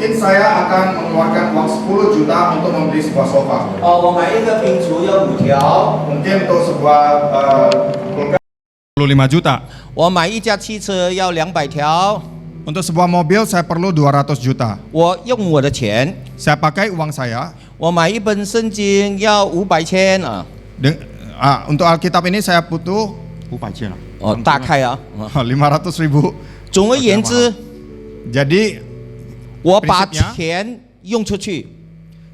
Mungkin saya akan mengeluarkan uang 10 juta untuk membeli sebuah sofa. 我买一个冰橱要5条， Mungkin untuk sebuah kulkas 25 juta. 我买一架汽车要200条， Untuk sebuah mobil saya perlu 200 juta. 我用我的钱， Saya pakai uang saya. 我买一本圣经要500千啊， Untuk Alkitab ini saya butuh 500 千. 哦，大概啊， 500.000. 总而言之， Jadi 我把 prinsipnya 钱用出去，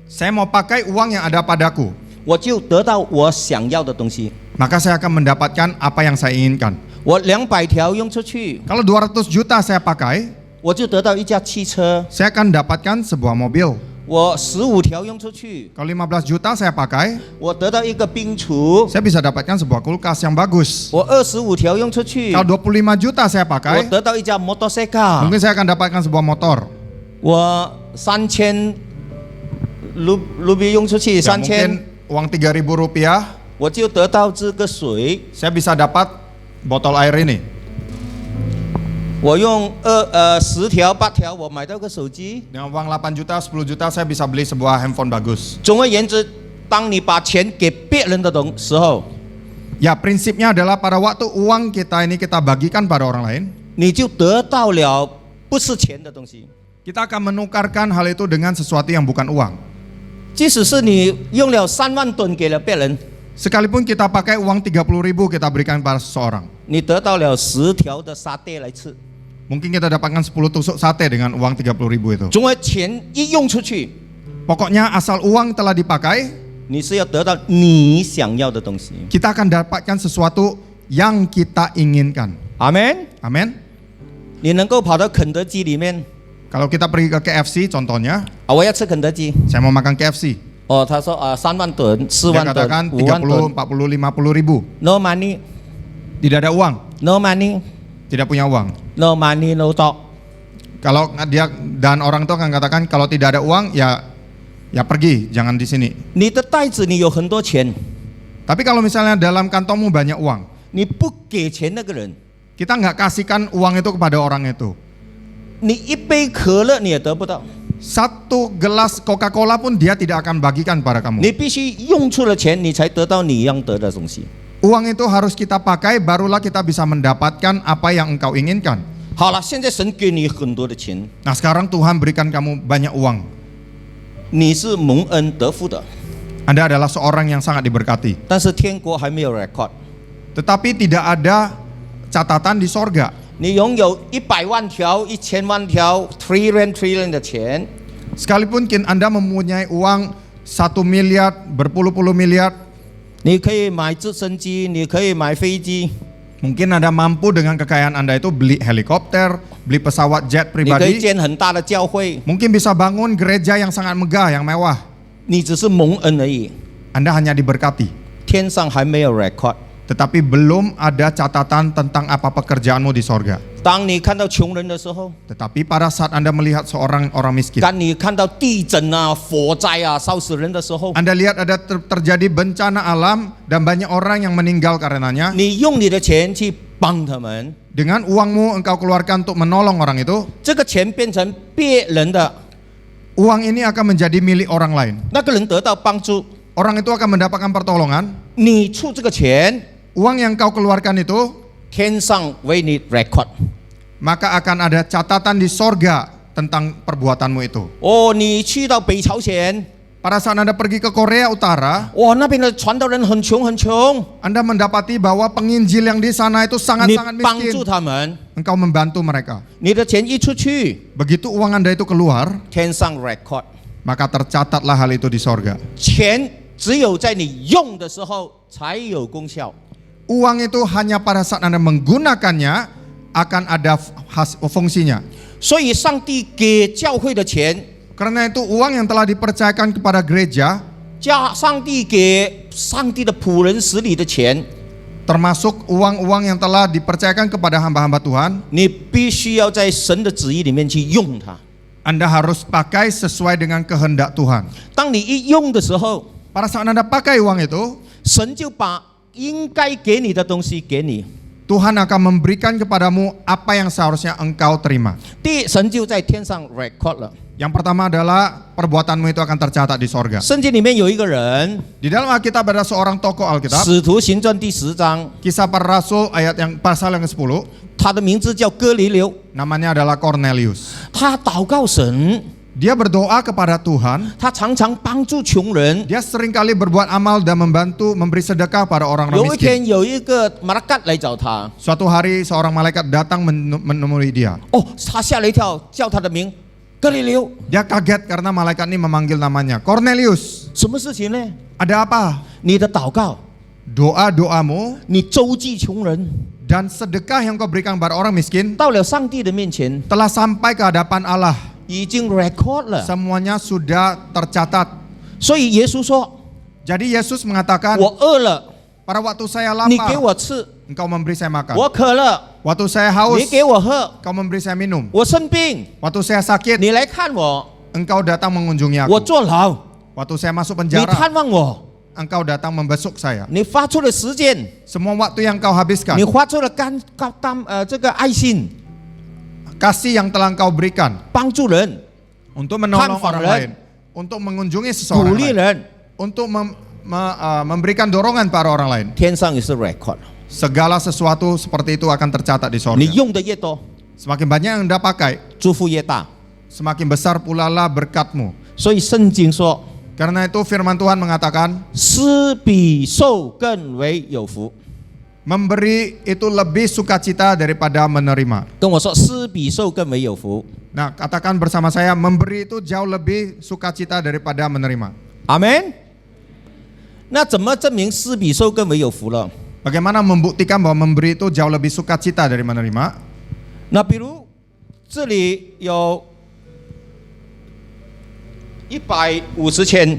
saya mau pakai uang yang ada padaku. 我就得到我想要的东西。 Maka saya akan mendapatkan apa yang saya inginkan. 我200条用出去， Kalau 200 juta saya pakai, 我就得到一架汽车； saya akan dapatkan sebuah mobil. 我15条用出去， Kalau 15 juta saya pakai, 我得到一个冰橱； saya bisa dapatkan sebuah kulkas yang bagus. 我25条用出去， Kalau 25 juta saya 我 pakai, 得到一架摩托车卡； mungkin saya akan dapatkan sebuah motor. 我3000卢比用出去 Ya, 3000， mungkin uang 3.000 rupiah, 我就得到这个水。 saya bisa dapat botol air ini. 我用10条8条，我买到个手机。 Dengan uang 8 juta, 10 juta saya bisa beli sebuah handphone bagus. 总而言之，当你把钱给别人的时候， Ya, prinsipnya adalah pada waktu uang kita ini kita bagikan pada orang lain, 你就得到了不是钱的东西。 kita akan menukarkan hal itu dengan sesuatu yang bukan uang. 即使是你用了3万吨给了别人， Sekalipun kita pakai uang 30.000 kita berikan pada seseorang, 你得到了10条的沙爹来吃。 mungkin kita dapatkan 10 tusuk sate dengan uang 30.000 itu. 总而钱一用出去， Pokoknya asal uang telah dipakai, 你是要得到你想要的东西。 kita akan dapatkan sesuatu yang kita inginkan. 阿门。 Amin. 你能够跑到肯德基里面， Kalau kita pergi ke KFC contohnya, 我要吃肯德基。 saya mau makan KFC. 哦，他说3万吨、4 Dia 万吨、 katakan 5万 30, 吨 40, 50.000. ，no money，no Tidak ada uang, money，no tidak punya uang. money，no talk。 Kalau dia dan orang itu akan katakan kalau tidak ada uang ya pergi, jangan di sini. 你的袋子里有很多钱， Tapi kalau misalnya dalam kantongmu banyak uang, 你不给钱那个人， kita nggak kasihkan uang itu kepada orang itu. 你一杯可乐你也得不到， Satu gelas Coca-Cola pun dia tidak akan bagikan pada 你 kamu. 必须用出了钱，你才得到你要得的东西。 Uang itu harus kita pakai, barulah kita bisa mendapatkan apa yang engkau inginkan. 好了，现在神给你很多的钱， Nah sekarang Tuhan berikan kamu banyak uang. 你是蒙恩得福的， Anda adalah seorang yang sangat diberkati. 但是天国还没有 record。 Tetapi tidak ada catatan di sorga. 你拥有100万条、1000万条、trillion 的钱， Sekalipun Anda mempunyai uang 1 miliar, berpuluh-puluh miliar, 你可以买直升机，你可以买飞机， mungkin Anda mampu dengan kekayaan Anda itu beli helikopter, beli pesawat jet 你可以 pribadi, 建很大的教会， mungkin bisa bangun gereja yang sangat megah, yang mewah. 你只是蒙恩而已， Anda hanya diberkati, 天上还没有 record。 tetapi belum ada catatan tentang apa pekerjaanmu di sorga. 当你看到穷人的时候， Tetapi pada saat Anda melihat seorang orang miskin, 当你看到地震啊、火灾啊、烧死人的时候， Anda lihat ada terjadi bencana alam dan banyak orang yang meninggal karenanya, 你用你的钱去帮他们， dengan uangmu engkau keluarkan untuk menolong orang itu, 这个钱变成别人的， uang ini akan menjadi milik orang lain. 那个人得到帮助， Orang itu akan mendapatkan pertolongan. 你出这个钱， Uang yang kau keluarkan itu, 天上为你 record。 maka akan ada catatan di sorga tentang perbuatanmu itu. 哦，你去到北朝鲜， Pada saat Anda pergi ke Korea Utara, 哇，那边的传道人很穷很穷， Anda mendapati bahwa penginjil yang di sana itu 你 sangat-sangat 帮助 miskin. 他们， Engkau membantu mereka. 你的钱一出去， Begitu uang Anda itu keluar, 天上 record。 maka tercatatlah hal itu di sorga. 钱只有在你用的时候才有功效。 Uang itu hanya pada saat Anda menggunakannya akan ada fungsinya. 所以上帝给教会的钱， Karena itu uang yang telah dipercayakan kepada gereja, 上帝给上帝的仆人使你的钱， termasuk uang-uang yang telah dipercayakan kepada hamba-hamba Tuhan, 你必须要在神的旨意里面去用它。 Anda harus pakai sesuai dengan kehendak Tuhan. 当你一用的时候， Pada saat Anda pakai uang itu, 神就把应该给你的东西给你。 Tuhan akan memberikan kepadamu apa yang seharusnya engkau terima. 第一，神就在天上 record 了。Yang pertama adalah perbuatanmu itu akan tercatat di sorga. 圣经里面有一个人， Di dalam Alkitab ada seorang tokoh Alkitab, 使徒行传第10章， Kisah Para Rasul ayat yang pasal yang ke-10, 他的名字叫哥尼流， namanya adalah Cornelius. 他祷告神， Dia berdoa kepada Tuhan, 他常常帮助穷人。 dia seringkali berbuat amal dan membantu memberi sedekah pada orang-orang 有一 miskin. 天有一个马拉嘎来找他， Suatu hari seorang malaikat datang menemui dia. 哦，他吓了一跳，叫他的名哥尼流， Dia kaget karena malaikat ini memanggil namanya. Cornelius, 什么事情呢？ ada apa? 你的祷告， Doa-doamu 你周济穷人， dan sedekah yang kau berikan kepada orang miskin 到了上帝的面前， telah sampai ke hadapan Allah. 已经 record 了。 Semuanya sudah tercatat. 所以耶稣说 Jadi Yesus：“ mengatakan, 我饿了， pada waktu saya 你给 lapar, 我吃； engkau memberi saya makan. 我渴了， Waktu saya haus, 你给我喝； engkau memberi saya minum. 我生病， Waktu saya sakit, 你来看我； engkau datang mengunjungi 我 aku. 坐牢， Waktu saya masuk 你 penjara, 探望我； engkau datang membesuk saya. 你发出了时间， Semua waktu yang kau habiskan, 你发出了这个爱心， kasih yang telah engkau berikan 帮助人， untuk menolong Tanpa orang ren. lain, untuk mengunjungi 鼓 seseorang 励 lain, 人， untuk memberikan dorongan pada orang lain. 天上也是 record。 Segala sesuatu seperti itu akan tercatat di sorga. 你用的越多， Semakin banyak yang Anda pakai, 祝福越大。 semakin besar pula lah berkatmu. 所以圣经说， Karena itu firman Tuhan mengatakan, 施比受更为有福。 memberi itu lebih sukacita daripada menerima. 跟我说，施比受更为有福。 Nah, katakan bersama saya, memberi itu jauh lebih sukacita daripada menerima. 阿门。那怎么证明施比受更为有福了？ Bagaimana membuktikan bahwa memberi itu jauh lebih sukacita dari menerima? 那比如这里有150千，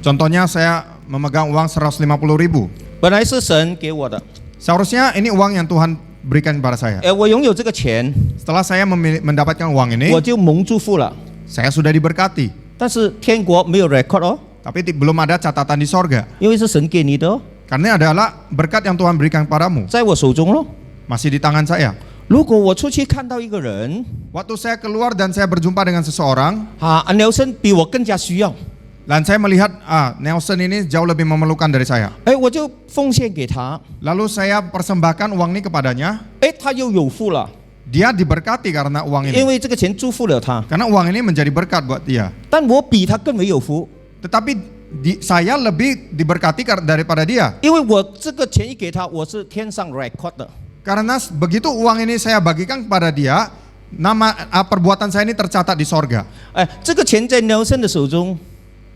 Contohnya saya memegang uang 150.000. 本来是神给我的， Seharusnya ini uang yang Tuhan berikan kepada saya. 我拥有这个钱， Setelah saya mendapatkan uang ini, 我就蒙祝福了。 saya sudah diberkati. 但是天国没有 record 哦， Tapi belum ada catatan di sorga. 因为是神给你的哦， Karena adalah berkat yang Tuhan berikan kepadamu. 在我手中咯。 Masih di tangan saya. 如果我出去看到一个人， Waktu saya keluar dan saya berjumpa dengan seseorang, Nelson比我更加需要， dan saya melihat, Nelson ini jauh lebih memerlukan dari saya. 我就奉献给他， Lalu saya persembahkan uang ini kepadanya. 他又有福了， Dia diberkati karena uang 因 ini. 为这个钱祝福了他。 Karena uang ini menjadi berkat buat dia. 但我比他更为有福， Tetapi saya lebih diberkati daripada dia. 因为我这个钱一给他，我是天上 record 的。 Karena begitu uang ini saya bagikan kepada dia, perbuatan saya ini tercatat di sorga. 这个钱在 Nelson 的手中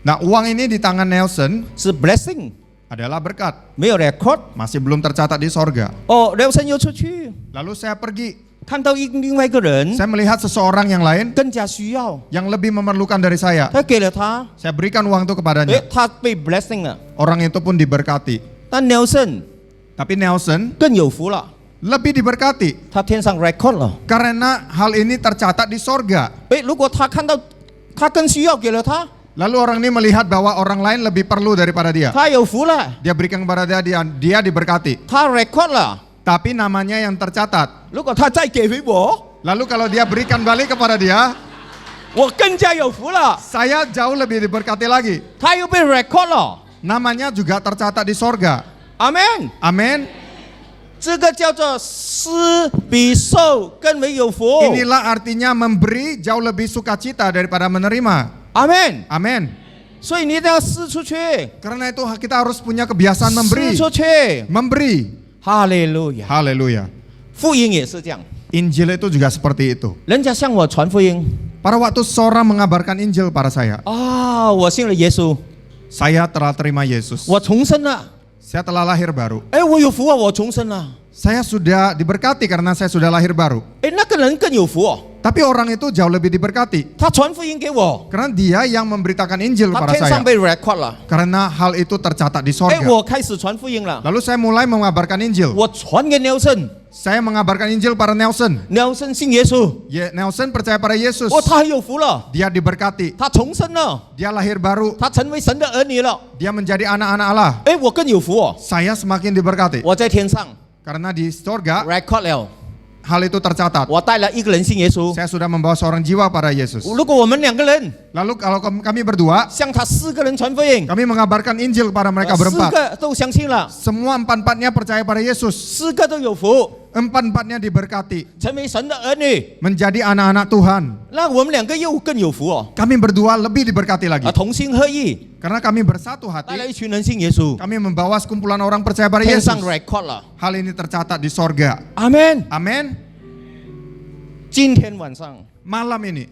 Nah, uang ini di tangan Nelson 是 blessing， adalah berkat. 没有 record。 Masih belum tercatat di sorga. Nelson 又出去 Lalu saya pergi. 看到另外一个人 Saya melihat seseorang yang lain 更加需要， yang lebih memerlukan dari saya. 他给了他， Saya berikan uang itu kepadanya. 他被 blessing 了。 Orang itu pun diberkati. 但 Nelson Tapi Nelson 更有福了， lebih diberkati 他天上 record 了。 karena hal ini tercatat di sorga. 如果他看到他更需要，给了他， Lalu orang ini melihat bahwa orang lain lebih perlu daripada dia. 他有福了， Dia berikan kepada dia diberkati. 他 record 了。 Tapi namanya yang tercatat. 如果他再给回我， Lalu kalau dia berikan balik kepada dia, 我更加有福了， saya jauh lebih diberkati lagi. 他又被 record 了。 Namanya juga tercatat di sorga. 阿门。 Amin. 这个叫做施比受更为有福。 Inilah artinya memberi jauh lebih sukacita daripada menerima. 阿门。 Amin. 所以你一定要施出去， Karena itu kita harus punya kebiasaan memberi. 施出去。 Memberi. 哈利路亚。 Haleluya. 福音也是这样， Injil itu juga seperti itu. 人家向我传福音 Pada waktu seorang mengabarkan Injil pada saya, 我信了耶稣， saya telah terima Yesus. 我重生了。 Saya telah lahir baru. 我有福啊，我重生了。 Saya sudah diberkati karena saya sudah lahir baru. 那个人更有福哦， Tapi orang itu jauh lebih diberkati 他传福音给我， karena dia yang memberitakan Injil 他 kepada 天 saya. 上被 record 了。 Karena hal itu tercatat di sorga. 我开始传福音了， Lalu saya mulai mengabarkan Injil. 我传给 Nelson，Nelson Saya mengabarkan Injil pada Nelson. 信耶稣， Nelson percaya pada Yesus. 他很有福了， Dia diberkati. 他重生了， Dia lahir baru. 他成为神的儿女了。 Dia menjadi anak-anak Allah. 我更有福哦， Saya semakin diberkati. 我在天上 Karena di sorga record 了， hal itu tercatat. 我带了一个人信耶稣。 Saya sudah membawa seorang jiwa pada Yesus. 如果我们2个人 Lalu kalau kami berdua, 向他4个人传福音， kami mengabarkan Injil kepada mereka 4 berempat. 个都相信了， Semua empat-empatnya percaya pada Yesus. 4个都有福， Empat-empatnya diberkati, 成为神的儿女。 menjadi anak-anak Tuhan. 那我们2个又更有福哦， Kami berdua lebih diberkati lagi. 同心合意， Karena kami bersatu 带了 hati, 一群人信耶稣， kami membawa sekumpulan orang percaya pada 天 Yesus. 上 record 了。 Hal ini tercatat di sorga. 阿门。 Amin. 今天晚上 Malam ini,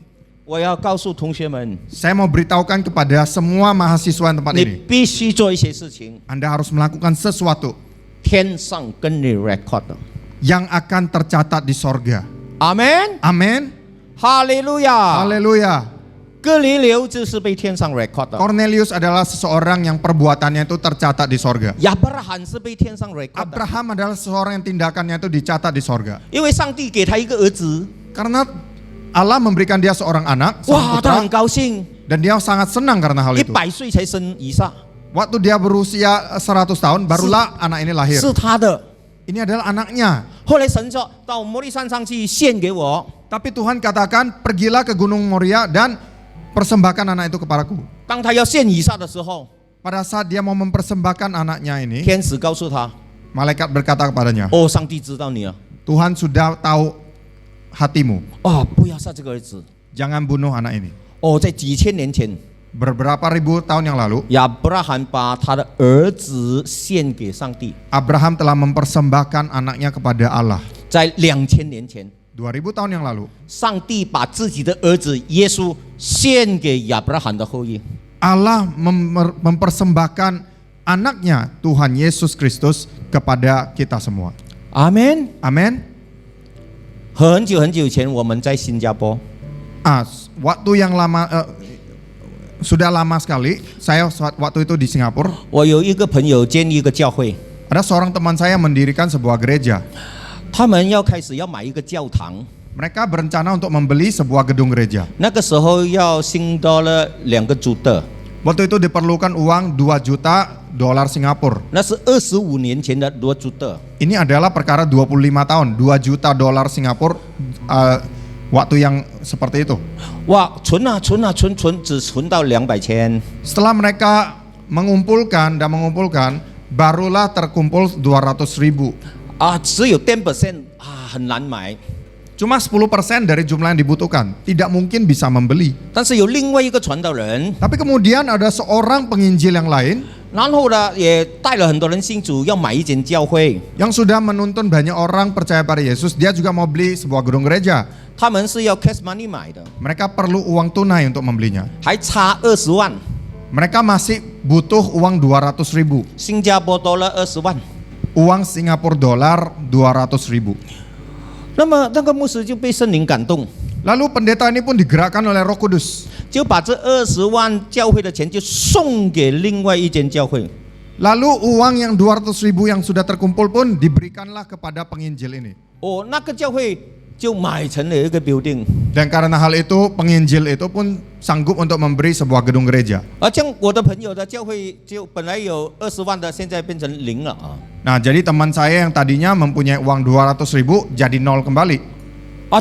我要告诉同学们， saya mau beritahukan kepada semua mahasiswa tempat 你 ini. 必须做一些事情， Anda harus melakukan sesuatu 天上跟你 record 的。 yang akan tercatat di sorga. 阿门， Amin. 哈利路亚。 Haleluya. 哥尼流就是被天上 record 的， Cornelius adalah seseorang yang perbuatannya itu tercatat di sorga. 亚伯拉罕是被天上 record 的， Abraham adalah seseorang yang tindakannya itu dicatat di sorga. 因为上帝给他一个儿子， Karena Allah memberikan dia seorang anak, 哇， seorang 他 putra, 很高兴， dan dia sangat senang karena hal itu. 100岁才生以撒， Waktu dia berusia 100 tahun, barulah anak ini lahir. 是他的。 Ini adalah anaknya. 后来神说到摩利山上去献给我， Tapi Tuhan katakan, pergilah ke Gunung Moria dan persembahkan anak itu kepadaku. 当他要献以撒的时候， Pada saat dia mau mempersembahkan anaknya ini, 天使告诉他， malaikat berkata kepadanya, 哦，上帝知道你了， Tuhan sudah tahu hatimu. 哦，不要杀这个儿子。 Jangan bunuh anak ini. 哦，在几千年前， Beberapa ribu tahun yang lalu, 亚伯拉罕把他的儿子献给上帝。 Abraham telah mempersembahkan anaknya kepada Allah. 在2000年前， 2000 tahun yang lalu, 上帝把自己的儿子耶稣献给亚伯拉罕的后裔。 Allah mempersembahkan anaknya Tuhan Yesus Kristus kepada kita semua. 阿门。 Amin. 很久很久以前，我们在新加坡， Waktu yang lama, sudah lama sekali, saya waktu itu di Singapura, 我有一个朋友建立一个教会， ada seorang teman saya mendirikan sebuah gereja. 他们要开始要买一个教堂， Mereka berencana untuk membeli sebuah gedung gereja. 那个时候要新多了2个主的， Waktu itu diperlukan uang 2 juta dolar Singapura. 那是25年前的2主的。 Ini adalah perkara 25 tahun, 2 juta dolar Singapura, waktu yang seperti itu. 哇，存啊存啊存，只存到200千。 Setelah mereka mengumpulkan, barulah terkumpul 200.000. 啊，只有10% 啊，很难买。 Cuma 10% dari jumlah yang dibutuhkan, tidak mungkin bisa membeli. 但是有另外一个传道人， Tapi kemudian ada seorang penginjil yang lain 然后呢也带了很多人信主，要买一间教会。 yang sudah menuntun banyak orang percaya pada Yesus. Dia juga mau beli sebuah gedung gereja. 他们是要 cash money 买的， Mereka perlu uang tunai untuk membelinya. 还差20万， Mereka masih butuh uang 200.000. 新加坡多了20万。 Uang Singapura dolar 200.000. 那么那个牧师就被圣灵感动， Lalu pendeta ini pun digerakkan oleh Roh Kudus. 就把这20万教会的钱就送给另外一间教会。 Lalu uang yang 200.000 yang sudah terkumpul pun diberikanlah kepada penginjil ini. 哦，那个教会就买成了一个 building。 Dan karena hal itu, penginjil itu pun sanggup untuk memberi sebuah gedung gereja. 像我的朋友的教会就本来有20万的，现在变成0了啊。 Nah, jadi teman saya yang tadinya mempunyai uang 200.000 jadi 0 kembali.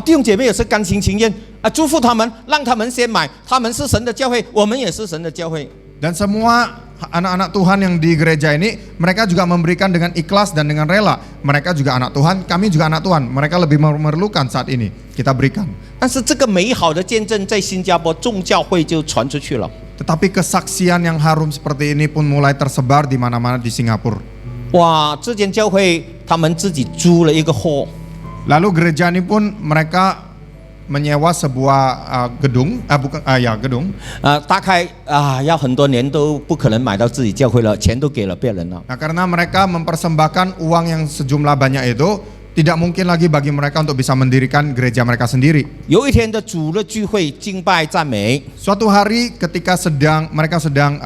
弟兄姐妹也是甘心情愿啊，祝福他们，让他们先买，他们是神的教会，我们也是神的教会。 Dan semua anak-anak Tuhan yang di gereja ini, mereka juga memberikan dengan ikhlas dan dengan rela. Mereka juga anak Tuhan, kami juga anak Tuhan. Mereka lebih memerlukan saat ini, kita berikan. 但是这个美好的见证在新加坡众教会就传出去了。 Tetapi kesaksian yang harum seperti ini pun mulai tersebar di mana-mana di Singapura. 哇，这间教会他们自己租了一个 hall， Lalu gereja ini pun mereka menyewa sebuah gedung, gedung. 大概要很多年都不可能买到自己教会了，钱都给了别人了。 Nah, karena mereka mempersembahkan uang yang sejumlah banyak itu, tidak mungkin lagi bagi mereka untuk bisa mendirikan gereja mereka sendiri. 有一天的主日聚会敬拜赞美， Suatu hari ketika mereka sedang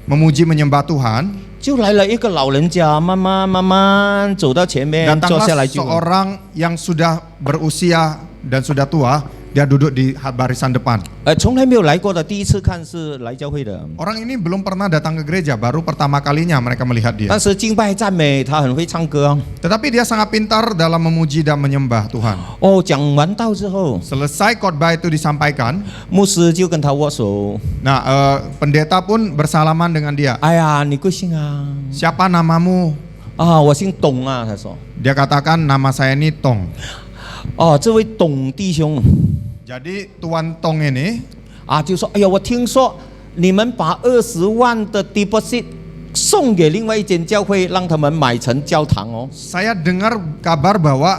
memuji menyembah Tuhan, 就来了一个老人家，慢慢走到前面坐下 datanglah 来就。 seorang yang sudah berusia dan sudah tua, dia duduk di barisan depan. 从来没有来过的，第一次看是来教会的。 Orang ini belum pernah datang ke gereja, baru pertama kalinya mereka melihat dia. 但是敬拜赞美，他很会唱歌啊。 Tetapi dia sangat pintar dalam memuji dan menyembah Tuhan. 哦，讲完道之后， Selesai khotbah itu disampaikan, 牧师就跟他握手。 nah pendeta pun bersalaman dengan dia. 哎呀，你贵姓啊？ Siapa namamu? 啊，我姓董啊。他说， Dia katakan nama saya ini Tong. 哦，这位董弟兄 Jadi Tuan Tong ini 啊，就说，哎呀，我听说你们把20万的 deposit 送给另外一间教会，让他们买成教堂哦。 saya dengar kabar bahwa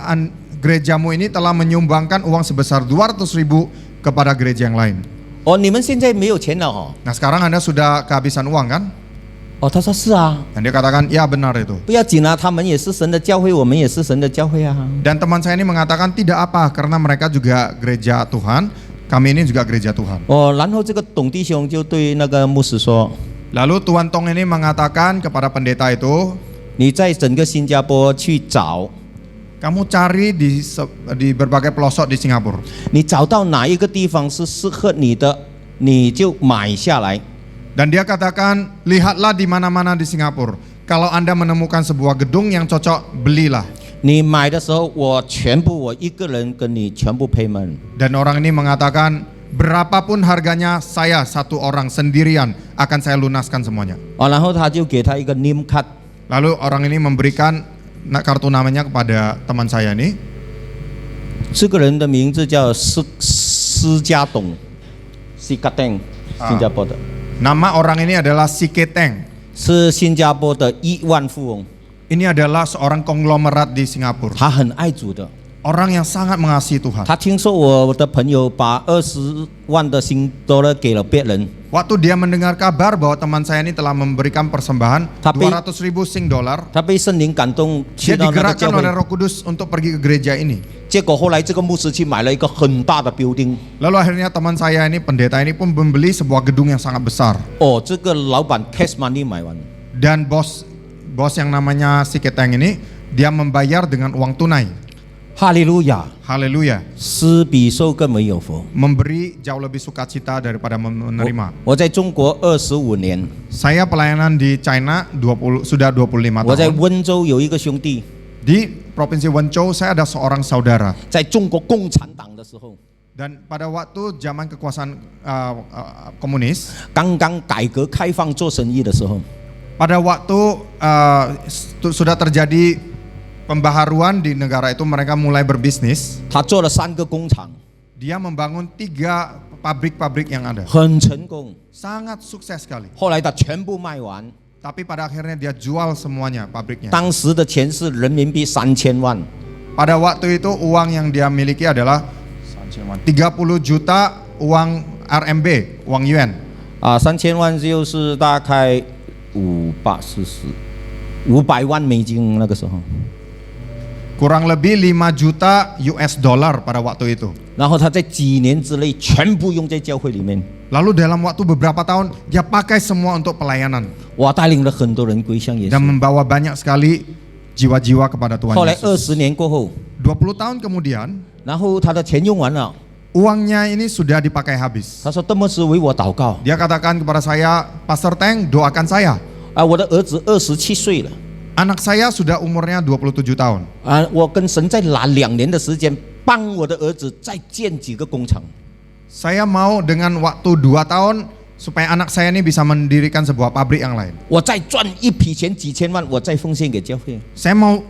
gerejamu ini telah menyumbangkan uang sebesar 200.000 kepada gereja yang lain. 哦，你们现在没有钱了哦。 Nah sekarang Anda sudah kehabisan uang kan? 哦，他说是啊， Dan dia katakan, ya benar itu. 不要紧啊，他们也是神的教会，我们也是神的教会啊。 Dan teman saya ini mengatakan tidak apa, karena mereka juga gereja Tuhan, kami ini juga gereja Tuhan. 哦，然后这个董弟兄就对那个牧师说， Lalu Tuan Tong ini mengatakan kepada pendeta itu, 你在整个新加坡去找， kamu cari di berbagai pelosok di Singapura. 你找到哪一个地方是适合你的，你就买下来。 Dan dia katakan, lihatlah di mana-mana di Singapura. Kalau Anda menemukan sebuah gedung yang cocok, belilah. 你买的时候，我一个人跟你全部 payment。 Dan orang ini mengatakan, berapapun harganya, saya satu orang sendirian akan saya lunaskan semuanya. 哦，然后他就给他一个 name card， Lalu orang ini memberikan kartu namanya kepada teman saya ini. 这个人的名字叫施家董，施家董，新加坡的， Nama orang ini adalah Si Keteng. 是新加坡的亿万富翁， Ini adalah seorang konglomerat di Singapura. 他很爱主的。 Orang yang sangat mengasihi Tuhan. 他听说我的朋友把20万的新$给了别人， Waktu dia mendengar kabar bahwa teman saya ini telah memberikan persembahan Tapi- 200.000 Sing dolar, 他被圣灵感动， dia 去到那个 digerakkan 教会 oleh。Roh Kudus untuk pergi ke gereja ini. 结果后来这个牧师去买了一个很大的 building。 Lalu akhirnya teman saya ini, pendeta ini pun membeli sebuah gedung yang sangat besar. 哦，这个老板 cash money 买完， Dan bos yang namanya Si Keteng ini, dia membayar dengan uang tunai. 哈利路亚， Haleluya. 施比受更为有福。 Memberi jauh lebih sukacita daripada menerima. 我在中国25年， Saya pelayanan di China sudah 25 我在 tahun. 温州有一个兄弟， Di Provinsi Wenzhou saya ada seorang saudara. 在中国共产党的时候， Dan pada waktu zaman kekuasaan komunis, 刚刚改革开放做生意的时候， pada waktu sudah terjadi pembaharuan di negara itu, mereka mulai berbisnis. 他做了3个工厂， Dia membangun 3 pabrik-pabrik yang ada. 很成功。 Sangat sukses sekali. 后来他全部卖完， Tapi pada akhirnya dia jual semuanya pabriknya. 当时的钱是人民币3000万。 Pada waktu itu uang yang dia miliki adalah 30 juta uang RMB, uang yuan. 啊，3000万就是大概500万美金那个时候。 Kurang lebih 5 juta US dollar pada waktu itu. 然后他在几年之内全部用在教会里面， Lalu dalam waktu beberapa tahun dia pakai semua untuk pelayanan 哇，带领了很多人归向耶 dan 稣。 membawa banyak sekali jiwa-jiwa kepada Tuhan 后来 Yesus. 20年过后， 20 tahun kemudian 然后他的钱用完了， uangnya ini sudah dipakai habis. 他说：“邓牧师为我祷告 Dia katakan kepada saya, Pastor Teng, doakan saya. 啊，我的儿子27岁了 Anak saya sudah umurnya 27 tahun. 啊，我跟神再拿2年的时间，帮我的儿子再建几个工厂。 Saya mau dengan waktu 2 tahun supaya anak saya ini bisa mendirikan sebuah pabrik yang lain. 我再赚一笔钱几千万，我再奉献给教会。 Saya mau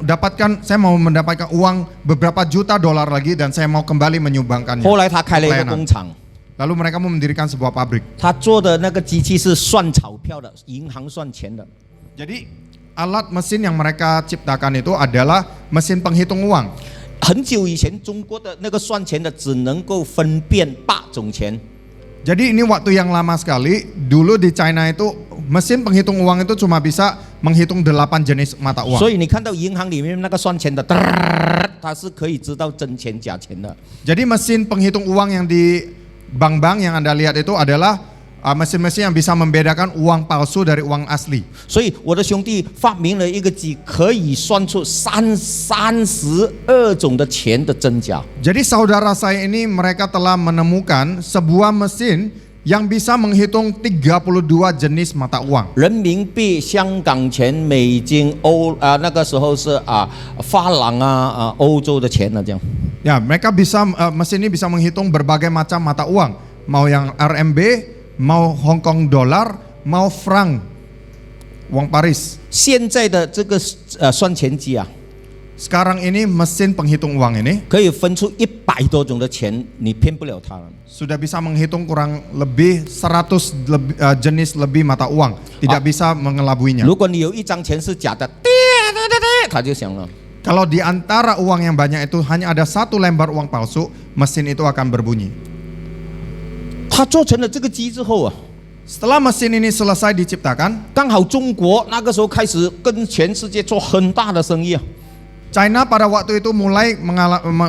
mendapatkan uang beberapa juta dolar lagi dan saya mau kembali menyumbangkannya. 后来他开了一个 Pelayanan. 工厂， Lalu mereka mau mendirikan sebuah pabrik. 他做的那个机器是算钞票的，银行算钱的。 Jadi alat mesin yang mereka ciptakan itu adalah mesin penghitung uang. 很久以前，中国的那个算钱的只能够分辨8种钱。 Jadi ini waktu yang lama sekali. Dulu di China itu mesin penghitung uang itu cuma bisa menghitung 8 jenis mata 所 uang. 以你看到银行里面那个算钱的，它是可以知道真钱假钱的。 Jadi mesin penghitung uang yang di bank-bank yang Anda lihat itu adalah mesin-mesin yang bisa membedakan uang palsu dari uang asli. 所以我的兄弟发明了一个机，可以算出32种的钱的真假。 Jadi saudara saya ini mereka telah menemukan sebuah mesin yang bisa menghitung 32 jenis mata uang. 人民币、香港钱、美金、那个时候是法郎欧洲的钱这样。 Ya, mereka bisa mesin ini bisa menghitung berbagai macam mata uang, mau yang RMB, mau Hong Kong dollar, mau franc, uang Paris. 现在的这个算钱机啊， Sekarang ini mesin penghitung uang ini 可以分出100多种的钱，你骗不了他了。 sudah bisa menghitung kurang lebih 100 jenis lebih mata uang, tidak bisa mengelabuinya. 如果你有一张钱是假的，他就想了。 Kalau di antara uang yang banyak itu hanya ada satu lembar uang palsu, mesin itu akan berbunyi. 他做成了这个机之后啊， Setelah mesin ini selesai diciptakan, 刚好中国那个时候开始跟全世界做很大的生意啊。 China pada waktu itu mulai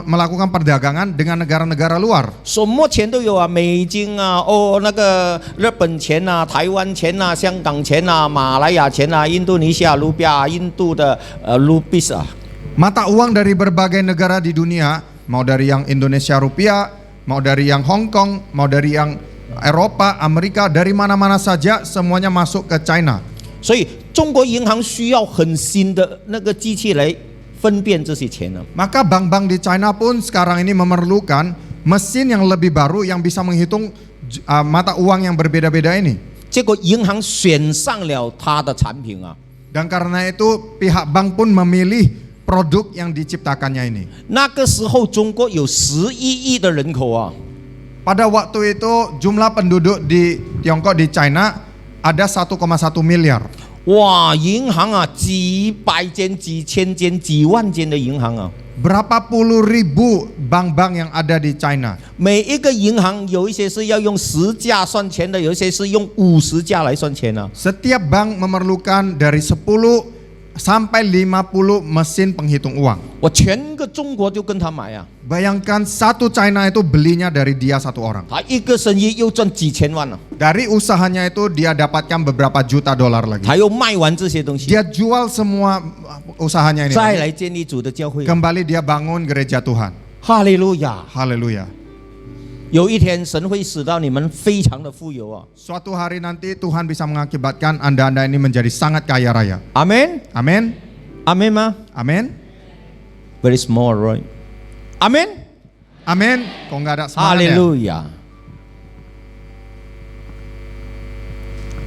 melakukan perdagangan dengan negara-negara luar. 什么钱都有啊，美金啊，那个日本钱啊，台湾钱啊，香港钱啊，马来亚钱啊，印度尼西亚卢比啊，印度的卢比斯啊。 Mata uang dari berbagai negara di dunia, mau dari yang Indonesia rupiah, mau dari yang Hong Kong, mau dari yang Eropa, Amerika, dari mana-mana saja semuanya masuk ke China. 所以中国银行需要很新的那个机器来分辨这些钱呢。 Maka bank-bank di China pun sekarang ini memerlukan mesin yang lebih baru yang bisa menghitung mata uang yang berbeda-beda ini. 结果银行选上了它的产品啊， Dan karena itu pihak bank pun memilih produk yang diciptakannya ini. 那个时候中国有11亿的人口啊， Pada waktu itu jumlah penduduk di Tiongkok di China ada 1,1 miliar. 哇，银行啊，几百间、几千间、几万间的银行啊， Berapa puluh ribu bank-bank yang ada di China. 每一个银行有一些是要用10架算钱的，有一些是用50架来算钱啊。 Setiap bank memerlukan dari 10 sampai 50 mesin penghitung uang. 我全个中国就跟他买啊， Bayangkan satu China itu belinya dari dia satu orang. 他一个生意又赚几千万了、 Dari usahanya itu dia dapatkan beberapa juta dolar lagi. 他又卖完这些东西， Dia jual semua usahanya ini 再 lagi. 来建立主的教会。 Kembali dia bangun gereja Tuhan. 哈利路亚！ Haleluya. 有一天神会使到你们非常的富有啊！ Suatu hari nanti Tuhan bisa mengakibatkan Anda-anda ini menjadi sangat kaya raya. 阿门， Amin. 阿门吗 Amin. ？Very small, right？ 阿门， Amin. Kok nggak ada 哈 semangat 利 ya? 路亚。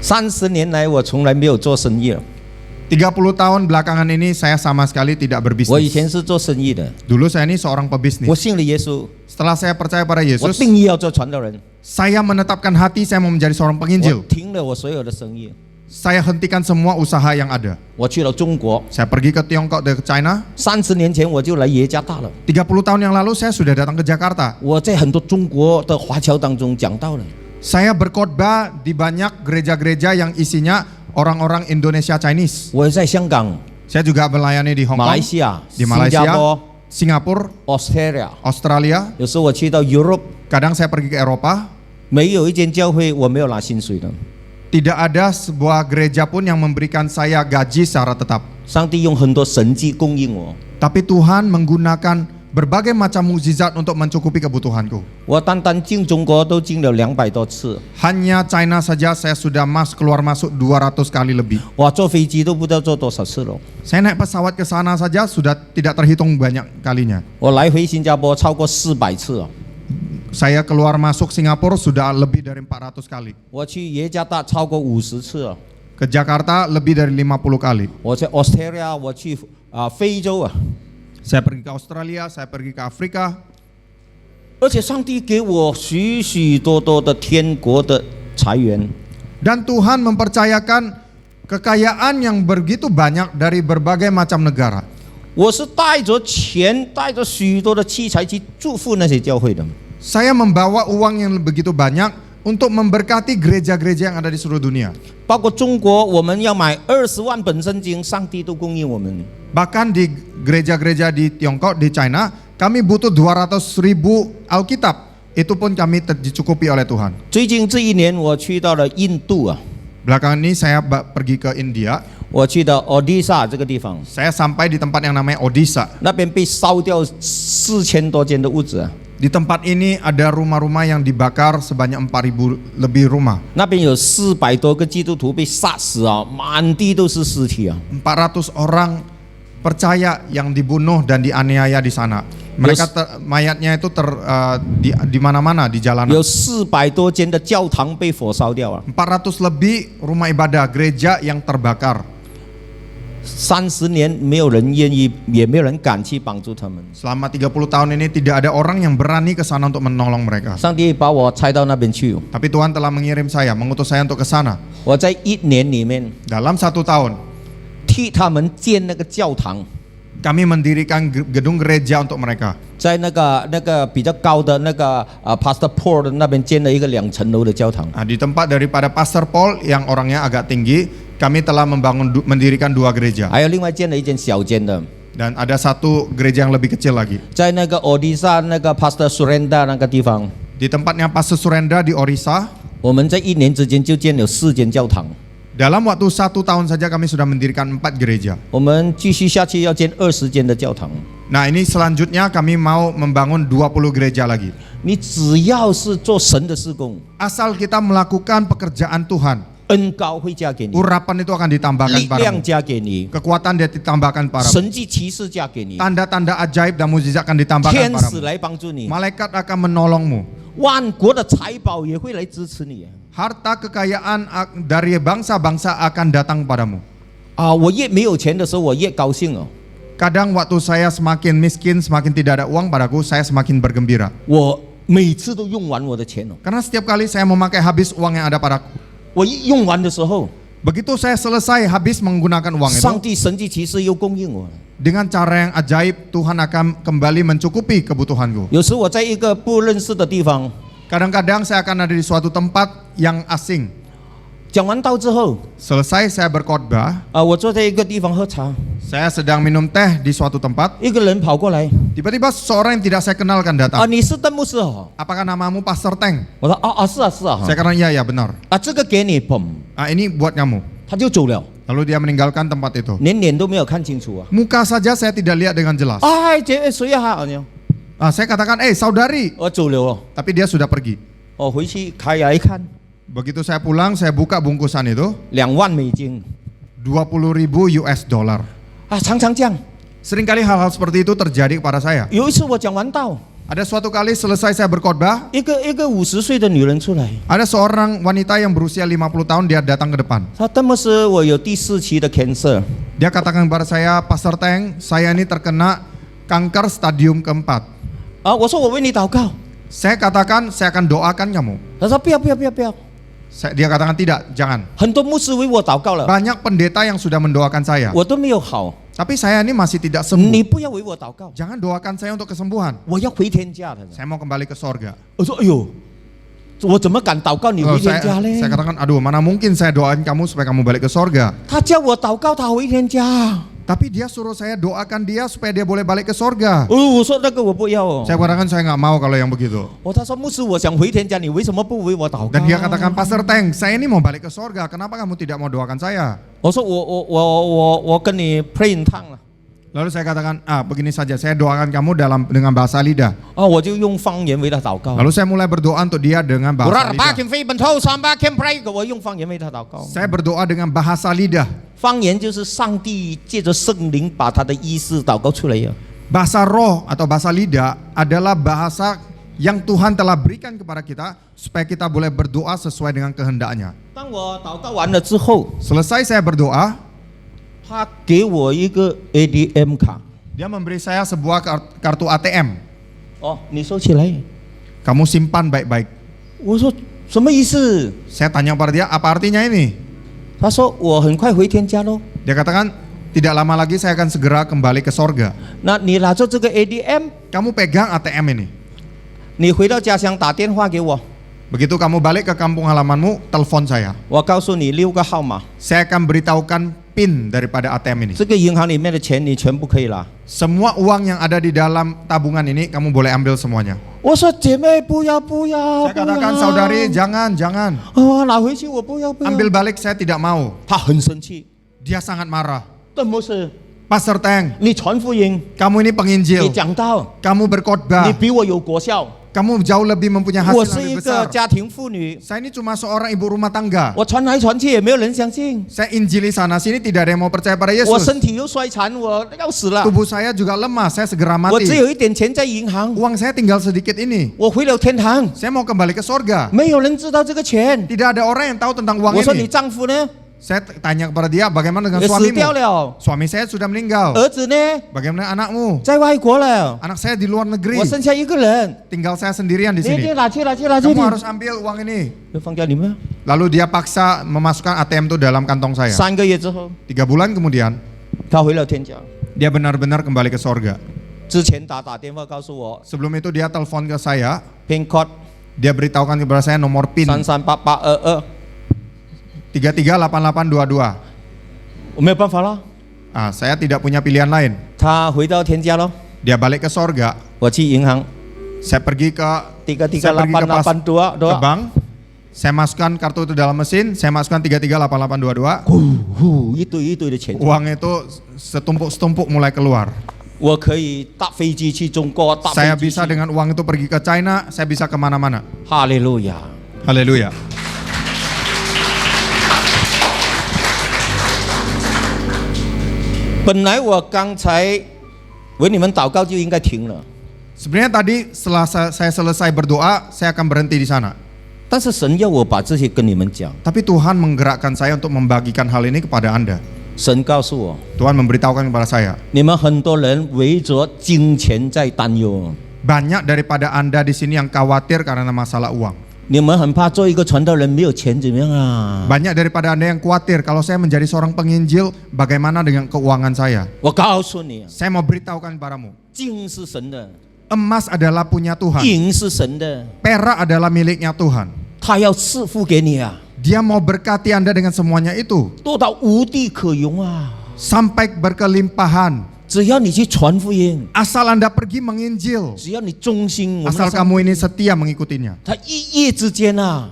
30年来，我从来没有做生意了。 30 tahun belakangan ini saya sama sekali tidak 我以前 berbisnis. 是做生意的， Dulu saya ini seorang 我 pebisnis. 信了耶稣， Setelah saya percaya pada 我 Yesus, 定义要做传道人， saya menetapkan hati saya mau menjadi seorang 我 penginjil. 停了我所有的生意， Saya hentikan semua usaha yang ada. 我去了中国。 Saya pergi ke Tiongkok dan ke China. 30年前我就来耶加大了， 30 tahun yang lalu saya sudah datang ke Jakarta. 我在很多中国的华侨当中讲到了。 Saya berkhotbah di banyak gereja-gereja yang isinya orang-orang Indonesia Chinese. 我在香港、 Saya juga melayani di Hong 马来 Kong, 西亚、 di 新加 Malaysia, 坡、 Singapura, Australia， Australia. 有时候我去到 Europe， Kadang saya pergi ke Eropa. 没有一间教会我没有拿薪水的。 Tidak ada sebuah gereja pun yang memberikan saya gaji secara tetap. 上帝用很多神迹供应我， Tapi Tuhan menggunakan berbagai macam mukjizat untuk mencukupi kebutuhanku. 我单单进中国都进了200多次， Hanya China saja saya sudah keluar masuk 200 kali lebih. 我坐飞机都不知道坐多少次了。 Saya naik pesawat ke sana saja sudah tidak terhitung banyak kalinya. 我来回新加坡超过400次了， Saya keluar masuk Singapura sudah lebih dari 400 kali. 我去耶加大超过50次了， Ke Jakarta lebih dari 50 kali. 我在 Australia， 我去非洲啊， Saya pergi ke Australia, saya pergi ke Afrika. 而且上帝给我许许多多的天国的财源。 Dan Tuhan mempercayakan kekayaan yang begitu banyak dari berbagai macam negara. 我是带着钱，带着许多的器材去祝福那些教会的。 Saya membawa uang yang begitu banyak untuk memberkati gereja-gereja yang ada di seluruh dunia. 包括中国，我们要买20万本圣经，上帝都供应我们。 Bahkan di gereja-gereja di Tiongkok, di China, kami butuh 200.000 Alkitab itu pun kami dicukupi oleh Tuhan. 最近这一年，我去到了印度啊， Belakangan ini saya pergi ke India. 我去到 Odisha 这个地方， Saya sampai di tempat yang namanya Odisha. 那边被烧掉4000多间的屋子啊， Di tempat ini ada rumah-rumah yang dibakar sebanyak 4.000 lebih rumah. 那边有400多个基督徒被杀死啊，满地都是尸体啊。 400 orang percaya yang dibunuh dan dianiaya di sana. Mereka mayatnya itu di mana-mana di jalanan. 有400多间的教堂被火烧掉啊， 400 lebih rumah ibadah gereja yang terbakar. 30年没有人愿意，也没有人敢去帮助他们。 Selama 30 tahun ini tidak ada orang yang berani ke sana untuk menolong mereka. 上帝把我差到那边去， Tapi Tuhan telah mengirim saya, mengutus saya untuk ke sana. 我在1年里面 Dalam 1 tahun 替他们建那个教堂， kami mendirikan gedung gereja untuk mereka. 在那个比较高的那个Pastor Paul 的那边建了一个2层楼的教堂。 Nah, di tempat daripada Pastor Paul yang orangnya agak tinggi, kami telah mendirikan 2 gereja. 还有另外建了一间小间的， Dan ada 1 gereja yang lebih kecil lagi. 在那个 Odisha 那个 Pastor Surenda 那个地方， Di tempatnya Pastor Surenda di Orissa, 我们在1年之间就建了4间教堂。 dalam waktu 1 tahun saja kami sudah mendirikan 4 gereja. 我们继续下去要建20间的教堂。 Nah, ini selanjutnya kami mau membangun 20 gereja lagi. 你只要是做神的事工， Asal kita melakukan pekerjaan Tuhan, 恩高会加给你， urapan itu akan ditambahkan 力量 padamu. 加给你， Kekuatan dia ditambahkan padamu. 神迹奇事加给你， Tanda-tanda ajaib dan mukjizat akan ditambahkan 天使 padamu. 来帮助你， Malaikat akan menolongmu. 万国的财宝也会来支持你。 Harta kekayaan dari bangsa-bangsa akan datang padamu. 啊，我越没有钱的时候，我越高兴哦。 Kadang waktu saya semakin miskin, semakin tidak ada uang padaku, saya semakin bergembira. 我每次都用完我的钱哦。 Karena setiap kali saya memakai habis uang yang ada padaku. 我一用完的时候， Begitu saya selesai habis menggunakan uang 上 itu, 帝神迹奇事又供应我。 dengan cara yang ajaib Tuhan akan kembali mencukupi kebutuhanku. 有时我在一个不认识的地方， Kadang-kadang saya akan ada di suatu tempat yang asing. 讲完道之后， Selesai saya berkhotbah, 我坐在一个地方喝茶， saya sedang minum teh di suatu tempat. 一个人跑过来， Tiba-tiba seorang yang tidak saya kenalkan datang. 你是邓牧师哦？ Apakah namamu Pastor Teng? 我说是啊是啊， Saya kata iya ya benar. 这个给你，嘣， Ini buat kamu. 他就走了， Lalu dia meninggalkan tempat itu. 连脸都没有看清楚啊。 Muka saja saya tidak lihat dengan jelas. 谁呀？ Saya katakan, saudari. 我走了哦， Tapi dia sudah pergi. 我回去开来一看， Begitu saya pulang, saya buka bungkusan itu, 2万美金 $20,000 US dollar. 常常这样。 Seringkali hal-hal seperti itu terjadi kepada saya. 有一次我讲完道， Ada suatu kali selesai saya berkhotbah, 一个50岁的女人出来， ada seorang wanita yang berusia 50 tahun, dia datang ke depan. 她邓牧师，我有第4期的 cancer， Dia katakan kepada saya, Pastor Teng, saya ini terkena kanker stadium keempat. 我说我为你祷告， Saya katakan, saya akan doakan kamu. 她说不要， Dia katakan tidak, jangan. 很多牧师为我祷告了， Banyak pendeta yang sudah mendoakan saya. 我都没有好， Tapi saya ini masih tidak 你 sembuh. 不要为我祷告， Jangan doakan saya untuk kesembuhan. 我要回天家的。 Saya mau kembali ke sorga. 我说哎呦，我怎么敢祷告你回 Lalu 天家嘞 saya？ katakan, aduh mana mungkin saya doain kamu supaya kamu balik ke sorga. 他叫我祷告他回天家， Tapi dia suruh saya doakan dia supaya dia boleh balik ke sorga. 我说那个我不要哦。 Saya katakan saya nggak mau kalau yang begitu. 他说牧师，我想回天家，你为什么不为我祷告？ Dan dia katakan, Pastor Teng, saya ini mau balik ke sorga. Kenapa kamu tidak mau doakan saya? 我说我跟你 pray in tongue 了。 Lalu saya katakan, begini saja, saya doakan kamu dengan bahasa lidah. 我就用方言为他祷告。 Lalu saya mulai berdoa untuk dia dengan bahasa lidah. 我用方言为他祷告。 Saya berdoa dengan bahasa lidah. 方言就是上帝借着圣灵把他的意思祷告出来呀。 Bahasa roh atau bahasa lidah adalah bahasa yang Tuhan telah berikan kepada kita supaya kita boleh berdoa sesuai dengan kehendaknya. 当我祷告完了之后， Selesai saya berdoa, 他给我一个 ATM 卡。 dia memberi saya sebuah kartu ATM. 你收起来。 Kamu simpan baik-baik. 我说什么意思？ Saya tanya pada dia, apa artinya ini? 他说我很快回天家喽。 Dia katakan, tidak lama lagi saya akan segera kembali ke sorga. 那你拿着这个 ATM， Kamu pegang ATM ini. 你回到家乡打电话给我， Begitu kamu balik ke kampung halamanmu, telepon saya. 我告诉你6个号码， Saya akan beritahukan PIN daripada ATM ini. 这个银行里面的钱你全部可以拿。 Semua uang yang ada di dalam tabungan ini kamu boleh ambil semuanya. 我说姐妹不要不要， Saya katakan saudari jangan. 哦，拿回去我不要不要。 Ambil balik saya tidak mau. 他很生气， Dia sangat marah. 邓牧师， Pastor Teng, 你传福音， kamu ini 你 penginjil, 讲道， kamu berkhotbah, 你比我有果效。 kamu jauh lebih mempunyai 我 hasil 是 yang 一 lebih 个 besar. 家庭妇女， Saya ini cuma seorang ibu rumah tangga. 我传来传去也没有人相信。 Saya injili sana sini tidak ada yang mau percaya pada 我 Yesus. 身体又衰残，我要死了。 Tubuh saya juga lemah, saya segera 我只 mati. 有一点钱在银行， Uang saya tinggal sedikit ini. 我回了天堂， Saya mau kembali ke sorga. 没有人知道这个钱。 Tidak ada orang yang tahu tentang uang 我说你 ini. 丈夫呢？ Saya tanya kepada dia, bagaimana dengan 也死掉 suamimu? 了， Suami saya sudah meninggal. 儿子呢？ Bagaimana anakmu? 在外国了， Anak saya di luar negeri. 我剩下一个人。 Tinggal saya sendirian di 你 sini. 拿去，拿去，拿去。 Kamu harus ambil uang ini. 就放掉你们。 Lalu dia paksa memasukkan ATM itu dalam kantong saya. 3个月之后， 3 bulan kemudian, 他回了天家。 dia benar-benar kembali ke sorga. 之前打电话告诉我 Sebelum itu dia telepon ke saya. ，PIN code Dia beritahukan kepada saya nomor PIN 338822， 338822. 我没有办法了。 Saya tidak punya pilihan lain. 他回到天家了， Dia balik ke sorga. 我去银行 Saya pergi ke 338882 ke bank. Saya masukkan kartu itu dalam mesin. Saya masukkan 338822. 一堆一堆的钱， Uang itu setumpuk-setumpuk mulai keluar. 我可以搭飞机去中国，搭 Saya 飞机 bisa 去。 dengan uang itu pergi ke China. Saya bisa kemana-mana. 哈利路亚！ Haleluya. 本来我刚才为你们祷告就应该停了， Sebenarnya tadi setelah saya selesai berdoa, saya akan berhenti di sana. 但是神要我把这些跟你们讲。 Tapi Tuhan menggerakkan saya untuk membagikan hal ini kepada Anda. 神告诉我， Tuhan memberitahukan kepada saya, 你们很多人围着金钱在担忧， banyak daripada Anda di sini yang khawatir karena masalah uang. 你们很怕做一个传道人没有钱怎么样啊？ Banyak daripada Anda yang khawatir kalau saya menjadi seorang penginjil, bagaimana dengan keuangan saya? 我告诉你， Saya mau beritahukan kepadamu, 金是神的， emas adalah punya Tuhan, 银是神的， perak adalah miliknya Tuhan. 他要赐福给你啊， Dia mau berkati Anda dengan semuanya itu, 多到无地可容啊！ sampai berkelimpahan. 只要你去传福音， Asal Anda pergi menginjil, 只要你忠心，我们 asal 上 kamu ini setia mengikutinya. 他一夜之间啊，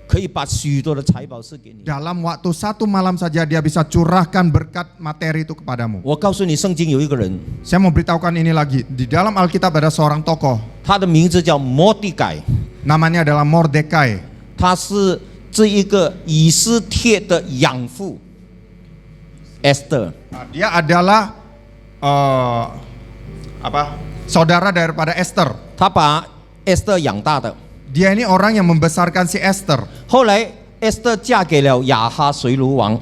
可以把许多的财宝赐给你。 Dalam waktu 1 malam saja dia bisa curahkan berkat materi itu kepadamu. 我告诉你，圣经有一个人， Saya mau beritahukan ini lagi. Di dalam Alkitab ada seorang tokoh, 他的名字叫摩地改， namanya adalah Mordekai. 他是这一个以斯帖的养父 Esther。 Dia adalah saudara daripada Esther. 他把 Esther 养大的。 Dia ini orang yang membesarkan si Esther. 后来 Esther 嫁给了亚哈随鲁王，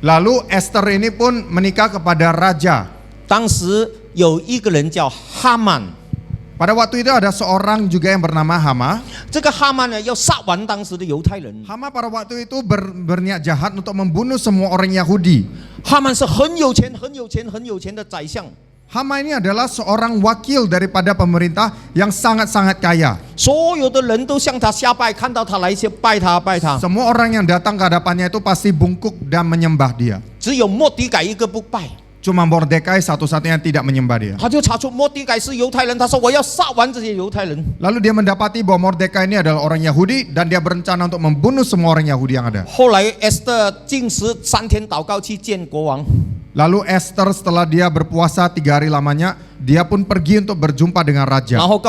Lalu Esther ini pun menikah kepada raja. 当时有一个人叫哈曼， Pada waktu itu ada seorang juga yang bernama Hama. 这个哈曼呢要杀完当时的犹太人。 Hama pada waktu itu berniat jahat untuk membunuh semua orang Yahudi. 哈曼是很有钱、很有钱、很有钱的宰相， Hama ini adalah seorang wakil daripada pemerintah yang sangat-sangat kaya. 所有的人都向他下拜，看到他来就拜他，拜他。 Semua orang yang datang ke hadapannya itu pasti bungkuk dan menyembah dia. 只有莫迪改一个不拜， Cuma Mordekai satu-satunya yang tidak menyembah dia. 他就查出莫迪改是犹太人，他说我要杀完这些犹太人。 Lalu dia mendapati bahwa Mordekai ini adalah orang Yahudi dan dia berencana untuk membunuh semua orang Yahudi yang ada. 后来 Esther 禁食3天祷告去见国王， Lalu Esther setelah dia berpuasa 3 hari lamanya, dia pun pergi untuk berjumpa dengan raja. 然后告